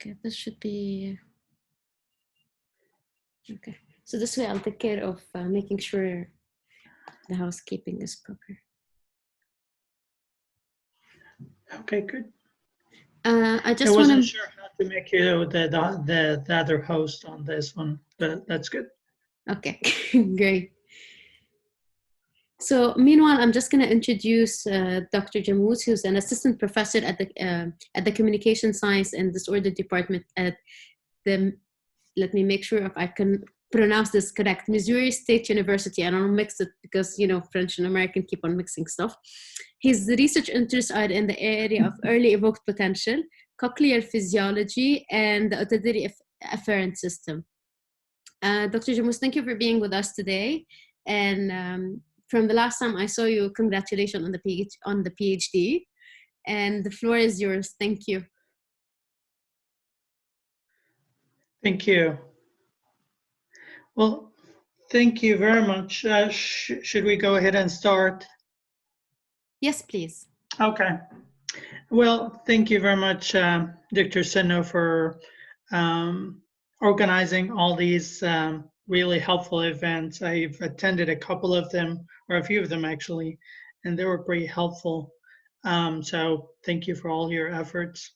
Okay, this should be, okay. So this way I'll take care of making sure the housekeeping is proper. Okay, good. I just wasn't sure how to make you the other host on this one, but that's good. Okay, great. So meanwhile, I'm just going to introduce Dr. Jamous, who's an assistant professor at the Communication Science and Disorder Department at the, let me make sure if I can pronounce this correct, Missouri State University. I don't mix it because, you know, French and American keep on mixing stuff. His research interests are in the area of early evoked potential, cochlear physiology, and the auditory afferent system. Dr. Jamous, thank you for being with us today. And from the last time I saw you, congratulations on the PhD. And the floor is yours. Thank you. Thank you. Well, thank you very much. Should we go ahead and start? Yes, please. Okay. Well, thank you very much, Dr. Senno, for organizing all these really helpful events. I've attended a couple of them, or a few of them actually, and they were pretty helpful. So thank you for all your efforts.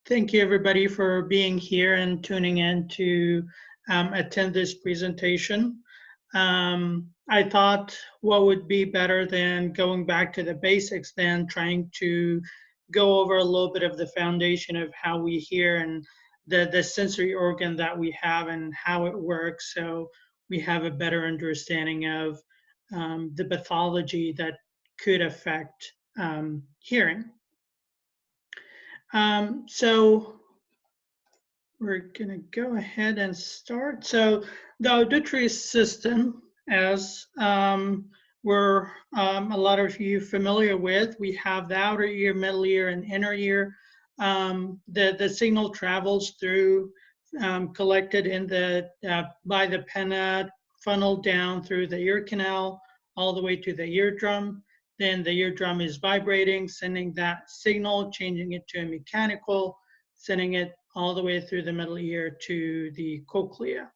Thank you everybody for being here and tuning in to attend this presentation. I thought what would be better than going back to the basics than trying to go over a little bit of the foundation of how we hear and the sensory organ that we have and how it works, so we have a better understanding of the pathology that could affect hearing. So we're gonna go ahead and start. So the auditory system, as we're a lot of you familiar with, we have the outer ear, middle ear, and inner ear. The signal travels through, collected in the by the pinna, funneled down through the ear canal, all the way to the eardrum. Then the eardrum is vibrating, sending that signal, changing it to a mechanical, sending it all the way through the middle ear to the cochlea.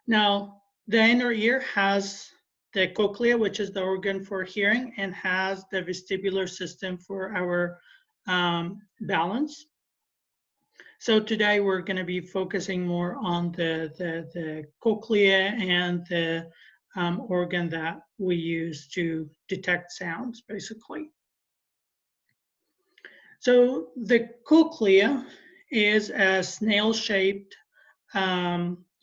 Now, the inner ear has the cochlea, which is the organ for hearing, and has the vestibular system for our balance. So today we're going to be focusing more on the cochlea and the organ that we use to detect sounds, basically. So the cochlea is a snail-shaped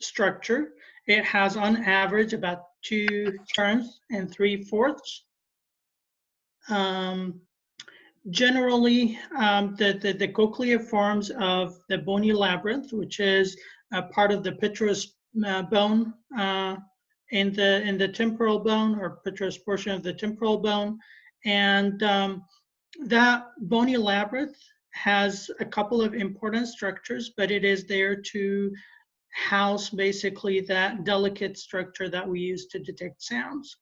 structure. It has on average about 2 turns and 3/4. Generally, the cochlea forms of the bony labyrinth, which is a part of the petrous bone in the temporal bone, or petrous portion of the temporal bone, and that bony labyrinth has a couple of important structures, but it is there to house basically that delicate structure that we use to detect sounds.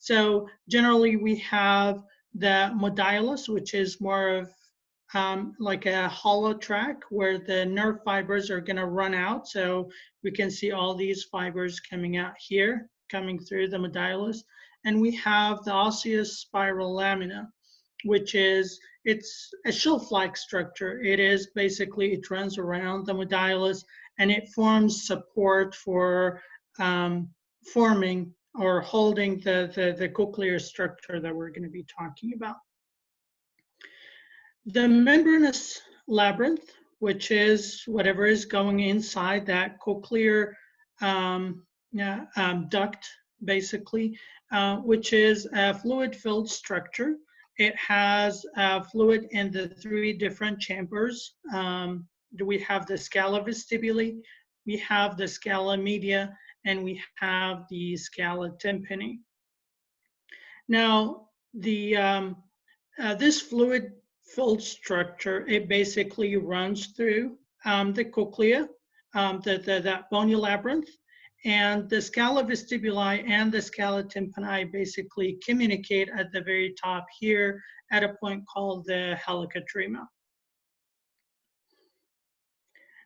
So generally we have the modulus, which is more of like a hollow track where the nerve fibers are going to run out. So we can see all these fibers coming out here, coming through the modulus. And we have the osseous spiral lamina, which is, it's a shelf-like structure. It is basically, it runs around the modulus and it forms support for forming or holding the cochlear structure that we're going to be talking about. The membranous labyrinth, which is whatever is going inside that cochlear duct, basically, which is a fluid-filled structure. It has fluid in the 3 different chambers. We have the scala vestibuli, we have the scala media, and we have the scala tympani. Now, this fluid-filled structure, it basically runs through the cochlea, that bony labyrinth, and the scala vestibuli and the scala tympani basically communicate at the very top here at a point called the helicotrema.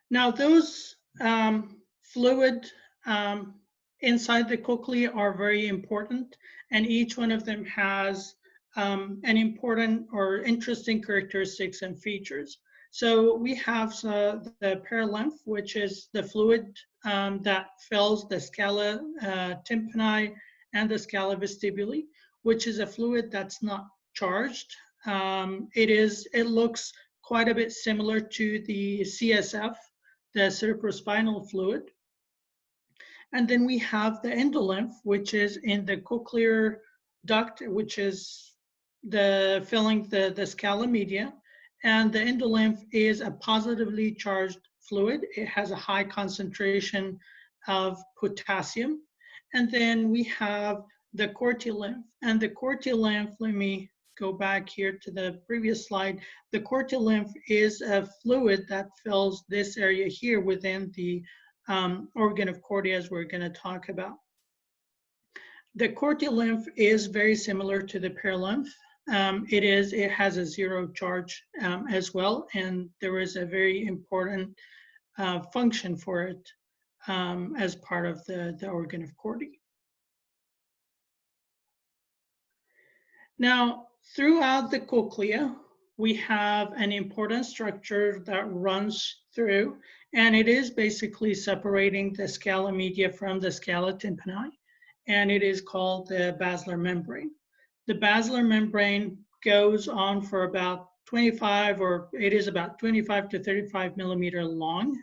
Now, those fluid inside the cochlea are very important, and each one of them has an important or interesting characteristics and features. So we have the perilymph, which is the fluid that fills the scala tympani and the scala vestibuli, which is a fluid that's not charged. It looks quite a bit similar to the CSF, the cerebrospinal fluid. And then we have the endolymph, which is in the cochlear duct, which is filling the scala media. And the endolymph is a positively charged fluid. It has a high concentration of potassium. And then we have the Corti lymph. And the Corti lymph, let me go back here to the previous slide. The Corti lymph is a fluid that fills this area here within the organ of Corti, as we're going to talk about. The Corti lymph is very similar to the perilymph. It has a zero charge as well, and there is a very important function for it as part of the organ of Corti. Now, throughout the cochlea, we have an important structure that runs through, and it is basically separating the scala media from the scala tympani, and it is called the basilar membrane. The basilar membrane goes on for about 25 to 35 millimeter long,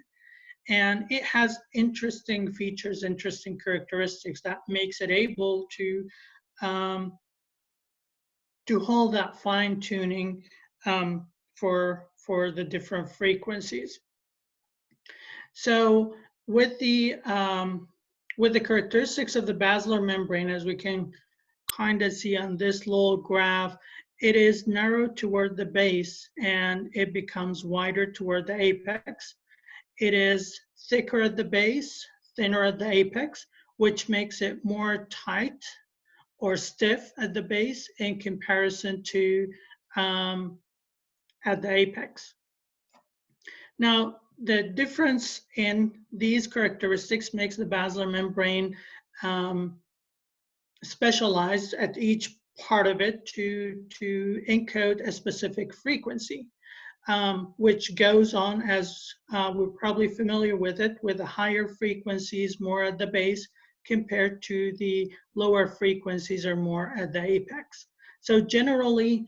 and it has interesting features, interesting characteristics that makes it able to hold that fine tuning for the different frequencies. So with the characteristics of the basilar membrane, as we can kind of see on this little graph, it is narrow toward the base and it becomes wider toward the apex. It is thicker at the base, thinner at the apex, which makes it more tight or stiff at the base in comparison to at the apex. Now, the difference in these characteristics makes the basilar membrane specialized at each part of it to encode a specific frequency, which goes on, as we're probably familiar with it, with the higher frequencies more at the base compared to the lower frequencies or more at the apex. So generally,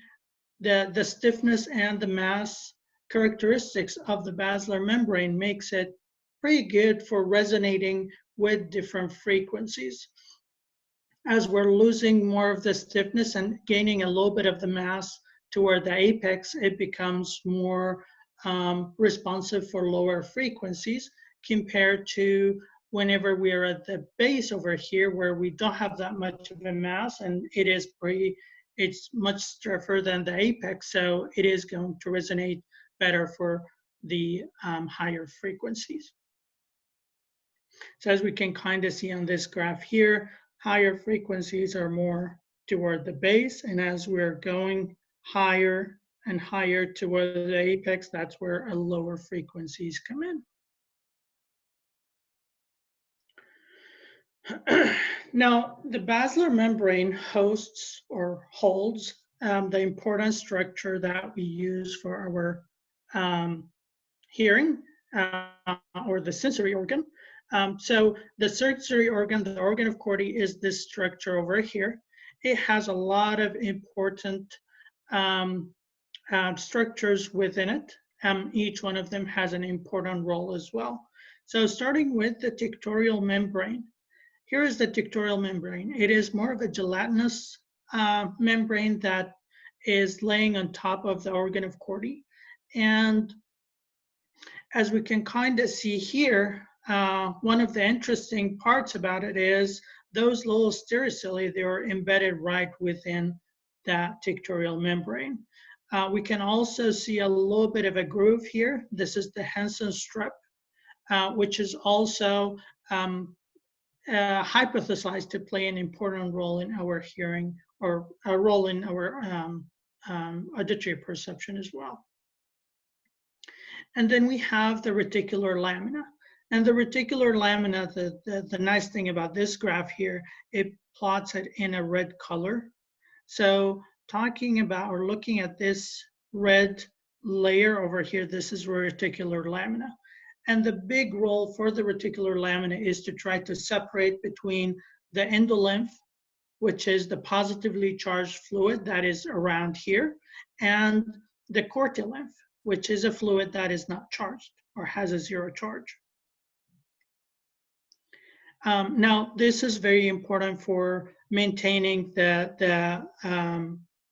the stiffness and the mass characteristics of the basilar membrane makes it pretty good for resonating with different frequencies. As we're losing more of the stiffness and gaining a little bit of the mass toward the apex, it becomes more responsive for lower frequencies compared to whenever we're at the base over here, where we don't have that much of a mass and it's much stiffer than the apex, so it is going to resonate better for the higher frequencies. So as we can kind of see on this graph here, higher frequencies are more toward the base, and as we're going higher and higher toward the apex, that's where lower frequencies come in. Now, the basilar membrane hosts or holds the important structure that we use for our hearing or the sensory organ. So the sensory organ, the organ of Corti, is this structure over here. It has a lot of important structures within it. Each one of them has an important role as well. So starting with the tictorial membrane. Here is the tictorial membrane. It is more of a gelatinous membrane that is laying on top of the organ of Corti. And as we can kind of see here, one of the interesting parts about it is those little stereocilia, they are embedded right within that tictorial membrane. We can also see a little bit of a groove here. This is the Henson strip, which is also hypothesized to play an important role in our hearing, or a role in our auditory perception as well. And then we have the reticular lamina. And the reticular lamina, the nice thing about this graph here, it plots it in a red color. So talking about or looking at this red layer over here, this is reticular lamina. And the big role for the reticular lamina is to try to separate between the endolymph, which is the positively charged fluid that is around here, and the corti lymph, which is a fluid that is not charged or has a zero charge. Now, this is very important for maintaining the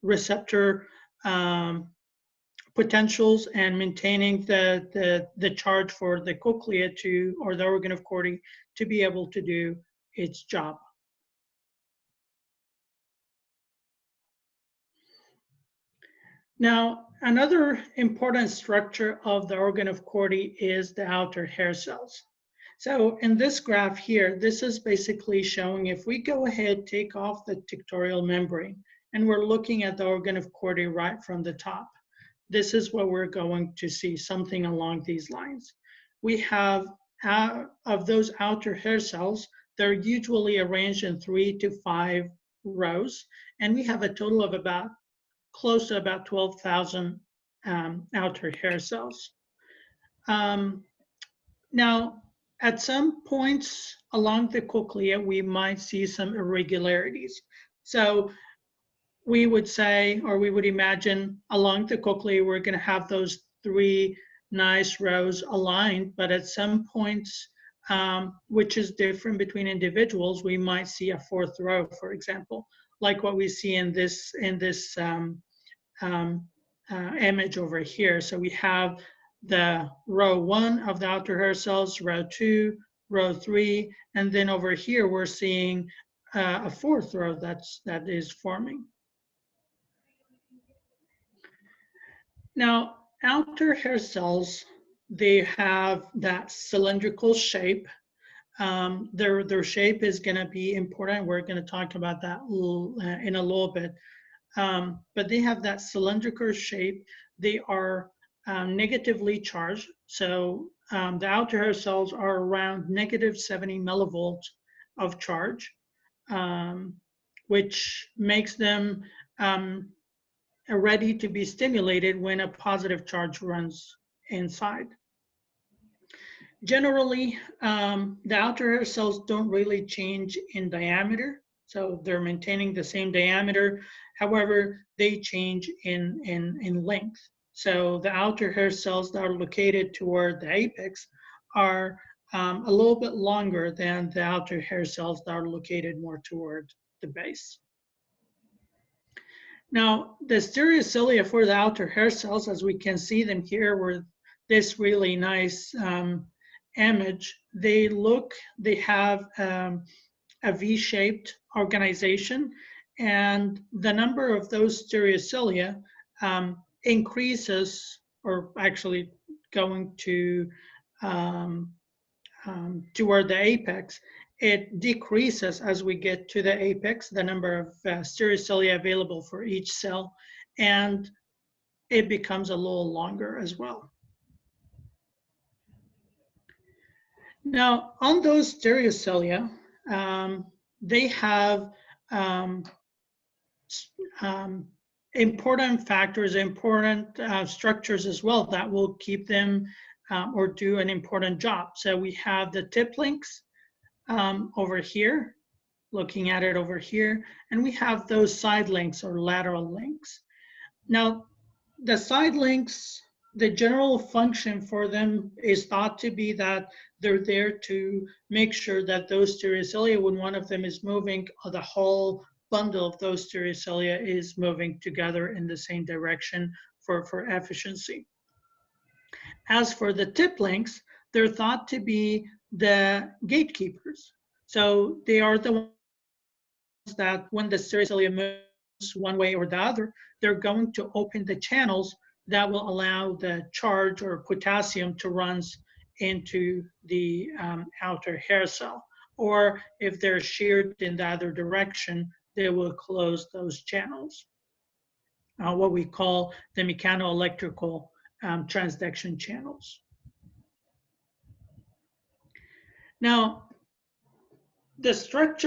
receptor potentials and maintaining the charge for the cochlea to, or the organ of Corti, to be able to do its job. Now, another important structure of the organ of Corti is the outer hair cells. So in this graph here, this is basically showing if we go ahead, take off the tinctorial membrane, and we're looking at the organ of Corti right from the top. This is what we're going to see, something along these lines. We have, of those outer hair cells, they're usually arranged in 3 to 5 rows, and we have a total of about close to about 12,000 outer hair cells. Now, at some points along the cochlea, we might see some irregularities. So we would say, or we would imagine along the cochlea, we're going to have those 3 nice rows aligned, but at some points, which is different between individuals, we might see a 4th row, for example, like what we see in this image over here. So we have the row 1 of the outer hair cells, row 2, row 3, and then over here we're seeing a 4th row that is forming. Now, outer hair cells, they have that cylindrical shape. Their shape is going to be important. We're going to talk about that in a little bit. But they have that cylindrical shape. They are negatively charged. So the outer hair cells are around -70 millivolts of charge, which makes them ready to be stimulated when a positive charge runs inside. Generally, the outer hair cells don't really change in diameter, so they're maintaining the same diameter. However, they change in length. So the outer hair cells that are located toward the apex are a little bit longer than the outer hair cells that are located more toward the base. Now, the stereocilia for the outer hair cells, as we can see them here with this really nice image, they have a V-shaped organization, and the number of those stereocilia increases, or actually going to toward the apex. It decreases as we get to the apex, the number of stereocilia available for each cell, and it becomes a little longer as well. Now, on those stereocilia, they have important factors, important structures as well that will keep them or do an important job. So we have the tip links over here, looking at it over here, and we have those side links or lateral links. Now, the side links, the general function for them is thought to be that they're there to make sure that those stereocilia, when one of them is moving, the whole bundle of those stereocilia is moving together in the same direction for efficiency. As for the tip links, they're thought to be the gatekeepers. So they are the ones that when the stereocilia moves one way or the other, they're going to open the channels that will allow the charge or potassium to run into the outer hair cell. Or if they're sheared in the other direction, they will close those channels. what we call the mechanoelectrical transduction channels. Now, the structure